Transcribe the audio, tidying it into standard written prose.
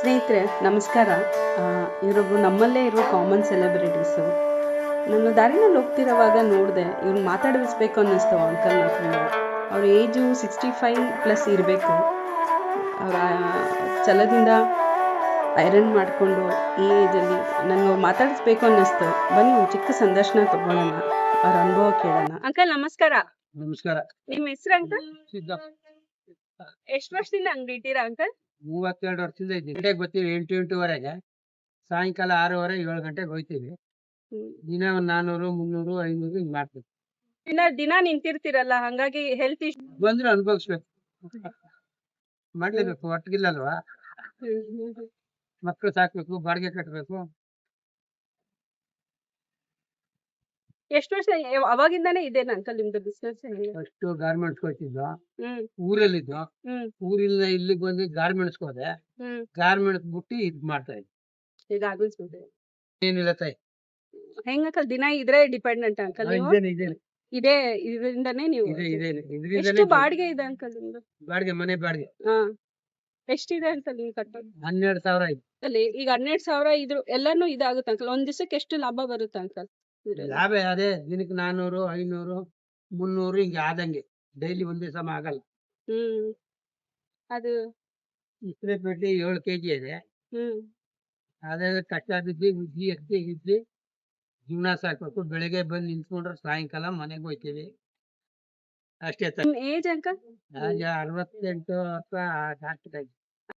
ಸ್ನೇಹಿತರೆ ನಮಸ್ಕಾರ. ಇವರೊಬ್ಬರು ನಮ್ಮಲ್ಲೇ ಇರುವ ಕಾಮನ್ ಸೆಲೆಬ್ರಿಟೀಸು. ನಾನು ದಾರಿನಲ್ಲಿ ಹೋಗ್ತಿರೋವಾಗ ನೋಡಿದೆ, ಇವ್ರು ಮಾತಾಡಿಸ್ಬೇಕು ಅನ್ನಿಸ್ತು ಅಂಕಲ್ನ ತುಂಬ. ಅವ್ರ ಏಜು 65+ ಇರಬೇಕು. ಅವರ ಛಲದಿಂದ ಐರನ್ ಮಾಡಿಕೊಂಡು ಈ ಏಜಲ್ಲಿ ನನಗೆ ಅವ್ರು ಮಾತಾಡಿಸ್ಬೇಕು ಅನ್ನಿಸ್ತು. ಬನ್ನಿ ಒಂದು ಚಿಕ್ಕ ಸಂದರ್ಶನ ತಗೊಳ್ಳೋಣ, ಅವ್ರ ಅನುಭವ ಕೇಳೋಣ. ಅಂಕಲ್ ನಮಸ್ಕಾರ. ನಮಸ್ಕಾರ. ನಿಮ್ಮ ಹೆಸರು ಅಂಕಲ್? ಸಿದ್ದಪ್ಪ. ಎಷ್ಟು ವರ್ಷದಿಂದ ಅಂಗಡಿ ಇಟ್ಟಿರಾ ಅಂಕಲ್? 32 ವರ್ಷದಿಂದ ಇದ್ದೀನಿ. ಗಂಟೆಗೆ ಬರ್ತೀವಿ, 8-8:30. ಸಾಯಂಕಾಲ 6:30 7 ಗಂಟೆಗೆ ಹೋಗ್ತೀವಿ. ದಿನ ಒಂದು 400 300 500 ಹಿಂಗ್ ಮಾಡ್ತೀವಿ. ದಿನ ನಿಂತಿರ್ತೀರಲ್ಲ, ಹಂಗಾಗಿ ಹೆಲ್ತ್ ಇಶ್ಯೂ ಬಂದ್ರೆ ಅನುಭವಿಸ್ಬೇಕು, ಮಾಡ್ಲೇಬೇಕು. ಒಟ್ಟಿಗಿಲ್ಲಲ್ವಾ, ಮಕ್ಕಳು ಸಾಕ್ಬೇಕು, ಬಾಡಿಗೆ ಕಟ್ಟಬೇಕು. ಎಷ್ಟು ವರ್ಷ ಅವಾಗಿಂದಾನೇ ಇದೇನ ಅಂಕಲ್ ನಿಮ್ದು ಬಿಸ್ನೆಸ್? ಫಸ್ಟ್ ಗಾರ್ಮೆಂಟ್ಸ್ ಹೋಗ್ತಿದ್ವು, ಹ್ಮ್ ಊರಲ್ಲಿದ್ದು. ಹ್ಮ್ ಊರಿಂದ ಇಲ್ಲಿಗೆ ಬಂದು ಗಾರ್ಮೆಂಟ್ಸ್ ಹೋದೆ. ಹ್ಮ್ ಗಾರ್ಮೆಂಟ್ಸ್ ಬಿಟ್ಟು ಇದ್ ಮಾಡ್ತಾ ಇದ್ದೆ. ಈಗ ಆಗಿಸ್ಬಿಟ್ಟೆ. ಏನಿಲ್ಲ ತಾಯಿ, ಹೆಂಗ ಅಂಕಲ್ ದಿನ ಇದ್ರೆ ಡಿಪೆಂಡೆಂಟ್ ಅಂಕಲ್ ನೀವು? ಇದೇನೆ ಇದೇ ಇದರಿಂದಾನೇ ನೀವು? ಇದೇನೆ ಎಷ್ಟು ಇದ್ರಿಂದಲೇ ಬಾಡಿಗೆ ಇದೆ ಅಂಕಲ್ ನಿಮ್ದು? ಬಾಡಿಗೆ, ಮನೆ ಬಾಡಿಗೆ ಹಾ, ಎಷ್ಟಿದೆ ಅಂಕಲ್ ನೀವು ಕಟ್ಟೋದು? 12,000 ಆಯ್ತು. ಅಲ್ಲಿ ಈಗ 12,000 ಇದ್ರು ಎಲ್ಲಾನು ಇದಾಗುತ್ತೆ ಅಂಕಲ್. ಒಂದ್ ದಿವಸಕ್ಕೆ ಎಷ್ಟು ಲಾಭ ಬರುತ್ತೆ ಅಂಕಲ್? ಲಾಭ ಅದೇ, ದಿನಕ್ಕೆ 400 500 300 ಹಿಂಗೆ ಆದಂಗೆ. ಡೈಲಿ ಒಂದೇ ಸಮ ಆಗಲ್ಲ. ಹ್ಮ್ ಅದು ಇಸ್ತ್ರೆ ಪೆಟ್ಟಿ 7 kg ಇದೆ. ಹ್ಮ್ ಅದೇ ಕಷ್ಟ ಬಿದ್ದು ಉಜ್ಜಿ ಎತ್ತಿ ಇದ್ದಿ ಜೀವನ ಸಾಕ್ಬೇಕು. ಬೆಳಿಗ್ಗೆ ಬಂದು ನಿಂತ್ಕೊಂಡ್ರೆ ಸಾಯಂಕಾಲ ಮನೆಗೆ ಹೋಗ್ತೀವಿ, ಅಷ್ಟೇ ತಾಯಿ. ನಿಮ್ ಏಜ್ ಅಂಕಲ್? 68 ವರ್ಷ ಆಗ್ತದೆ.